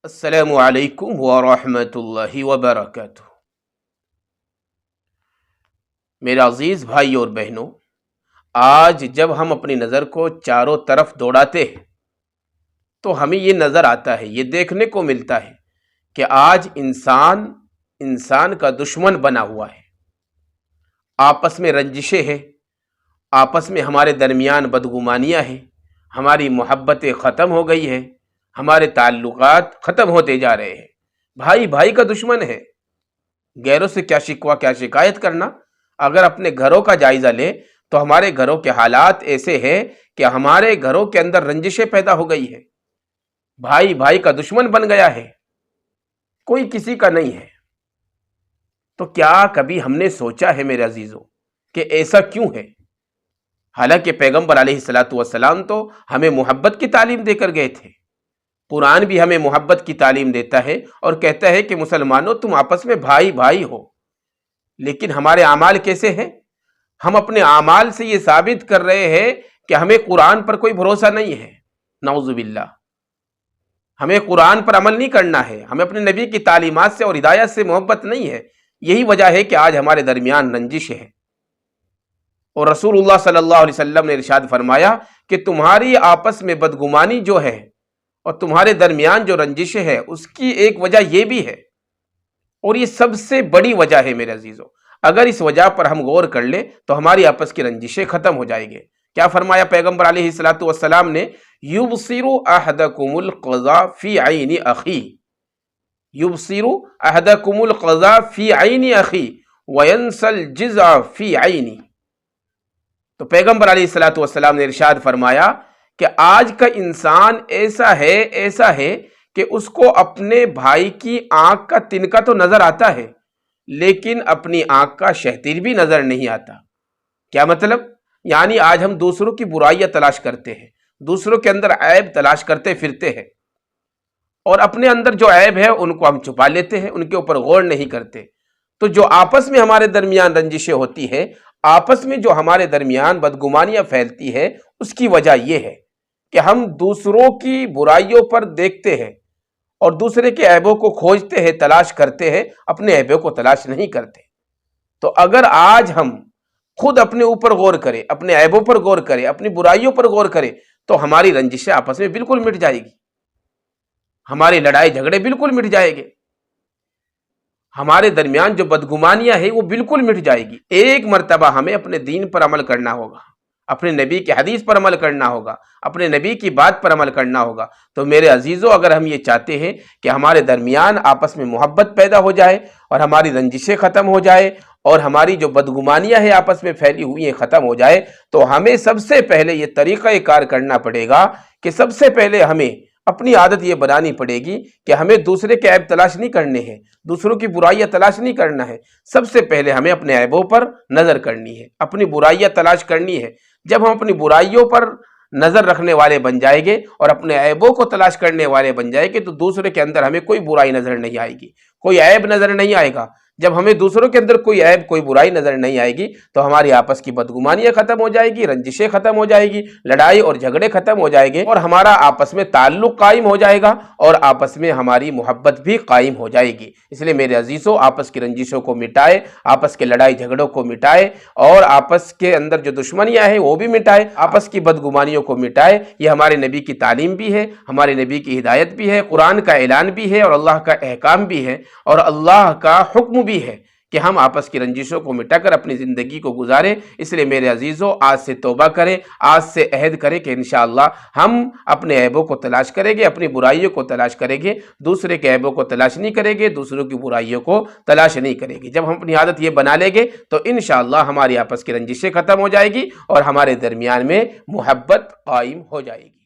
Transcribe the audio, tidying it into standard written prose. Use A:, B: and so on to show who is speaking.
A: السلام علیکم ورحمۃ اللہ وبرکاتہ۔ میرے عزیز بھائی اور بہنوں، آج جب ہم اپنی نظر کو چاروں طرف دوڑاتے ہیں تو ہمیں یہ نظر آتا ہے، یہ دیکھنے کو ملتا ہے کہ آج انسان کا دشمن بنا ہوا ہے۔ آپس میں رنجشیں ہیں، آپس میں ہمارے درمیان بدگمانیاں ہیں، ہماری محبتیں ختم ہو گئی ہیں، ہمارے تعلقات ختم ہوتے جا رہے ہیں۔ بھائی بھائی کا دشمن ہے۔ غیروں سے کیا شکوہ، کیا شکایت کرنا؟ اگر اپنے گھروں کا جائزہ لیں تو ہمارے گھروں کے حالات ایسے ہیں کہ ہمارے گھروں کے اندر رنجشیں پیدا ہو گئی ہے، بھائی بھائی کا دشمن بن گیا ہے، کوئی کسی کا نہیں ہے۔ تو کیا کبھی ہم نے سوچا ہے میرے عزیزوں کہ ایسا کیوں ہے؟ حالانکہ پیغمبر علیہ الصلاۃ والسلام تو ہمیں محبت کی تعلیم دے کر گئے تھے۔ قرآن بھی ہمیں محبت کی تعلیم دیتا ہے اور کہتا ہے کہ مسلمانوں تم آپس میں بھائی بھائی ہو۔ لیکن ہمارے اعمال کیسے ہیں؟ ہم اپنے اعمال سے یہ ثابت کر رہے ہیں کہ ہمیں قرآن پر کوئی بھروسہ نہیں ہے، نعوذ باللہ۔ ہمیں قرآن پر عمل نہیں کرنا ہے، ہمیں اپنے نبی کی تعلیمات سے اور ہدایت سے محبت نہیں ہے۔ یہی وجہ ہے کہ آج ہمارے درمیان رنجش ہے۔ اور رسول اللہ صلی اللہ علیہ وسلم نے ارشاد فرمایا کہ تمہاری آپس میں بدگمانی جو ہے اور تمہارے درمیان جو رنجشیں ہے اس کی ایک وجہ یہ بھی ہے، اور یہ سب سے بڑی وجہ ہے میرے عزیزوں۔ اگر اس وجہ پر ہم غور کر لیں تو ہماری آپس کی رنجشیں ختم ہو جائیں گے۔ کیا فرمایا پیغمبر علیہ الصلاۃ والسلام نے؟ یبصر احدکم القضاء فی عین اخی، یبصر احدکم القضاء فی عین اخی وینسی الجزع فی عینی۔ تو پیغمبر علیہ الصلاۃ والسلام نے ارشاد فرمایا کہ آج کا انسان ایسا ہے کہ اس کو اپنے بھائی کی آنکھ کا تنکا تو نظر آتا ہے لیکن اپنی آنکھ کا شہتیر بھی نظر نہیں آتا۔ کیا مطلب؟ یعنی آج ہم دوسروں کی برائیاں تلاش کرتے ہیں، دوسروں کے اندر عیب تلاش کرتے پھرتے ہیں، اور اپنے اندر جو عیب ہے ان کو ہم چھپا لیتے ہیں، ان کے اوپر غور نہیں کرتے۔ تو جو آپس میں ہمارے درمیان رنجشیں ہوتی ہے، آپس میں جو ہمارے درمیان بدگمانیاں پھیلتی ہے، اس کی وجہ یہ ہے کہ ہم دوسروں کی برائیوں پر دیکھتے ہیں اور دوسرے کے عیبوں کو کھوجتے ہیں، تلاش کرتے ہیں، اپنے عیبوں کو تلاش نہیں کرتے۔ تو اگر آج ہم خود اپنے اوپر غور کریں، اپنے عیبوں پر غور کریں، اپنی برائیوں پر غور کریں تو ہماری رنجشیں آپس میں بالکل مٹ جائے گی، ہماری لڑائی جھگڑے بالکل مٹ جائے گے، ہمارے درمیان جو بدگمانیاں ہیں وہ بالکل مٹ جائے گی۔ ایک مرتبہ ہمیں اپنے دین پر عمل کرنا ہوگا، اپنے نبی کی حدیث پر عمل کرنا ہوگا، اپنے نبی کی بات پر عمل کرنا ہوگا۔ تو میرے عزیزوں، اگر ہم یہ چاہتے ہیں کہ ہمارے درمیان آپس میں محبت پیدا ہو جائے اور ہماری رنجشیں ختم ہو جائے اور ہماری جو بدگمانیاں ہیں آپس میں پھیلی ہوئی ہیں ختم ہو جائے، تو ہمیں سب سے پہلے یہ طریقہ کار کرنا پڑے گا کہ سب سے پہلے ہمیں اپنی عادت یہ بنانی پڑے گی کہ ہمیں دوسرے کے عیب تلاش نہیں کرنے ہیں، دوسروں کی برائیاں تلاش نہیں کرنا ہے۔ سب سے پہلے ہمیں اپنے عیبوں پر نظر کرنی ہے، اپنی برائیاں تلاش کرنی ہے۔ جب ہم اپنی برائیوں پر نظر رکھنے والے بن جائیں گے اور اپنے عیبوں کو تلاش کرنے والے بن جائیں گے تو دوسرے کے اندر ہمیں کوئی برائی نظر نہیں آئے گی، کوئی عیب نظر نہیں آئے گا۔ جب ہمیں دوسروں کے اندر کوئی عیب، کوئی برائی نظر نہیں آئے گی تو ہماری آپس کی بدگمانیاں ختم ہو جائے گی، رنجشیں ختم ہو جائے گی، لڑائی اور جھگڑے ختم ہو جائیں گے اور ہمارا آپس میں تعلق قائم ہو جائے گا اور آپس میں ہماری محبت بھی قائم ہو جائے گی۔ اس لیے میرے عزیزوں، آپس کی رنجشوں کو مٹائے، آپس کے لڑائی جھگڑوں کو مٹائے اور آپس کے اندر جو دشمنیاں ہیں وہ بھی مٹائے، آپس کی بدگمانیوں کو مٹائے۔ یہ ہمارے نبی کی تعلیم بھی ہے، ہمارے نبی کی ہدایت بھی ہے، قرآن کا اعلان بھی ہے اور اللہ کا احکام بھی ہے اور اللہ کا حکم بھی ہے کہ ہم آپس کی رنجشوں کو مٹا کر اپنی زندگی کو گزاریں۔ اس لیے میرے عزیزوں، آج سے توبہ کریں، آج سے عہد کریں کہ انشاءاللہ ہم اپنے عیبوں کو تلاش کریں گے، اپنی برائیوں کو تلاش کریں گے، دوسرے کے عیبوں کو تلاش نہیں کریں گے، دوسروں کی برائیوں کو تلاش نہیں کریں گے۔ جب ہم اپنی عادت یہ بنا لیں گے تو انشاءاللہ ہماری آپس کی رنجشیں ختم ہو جائے گی اور ہمارے درمیان میں محبت قائم ہو جائے گی۔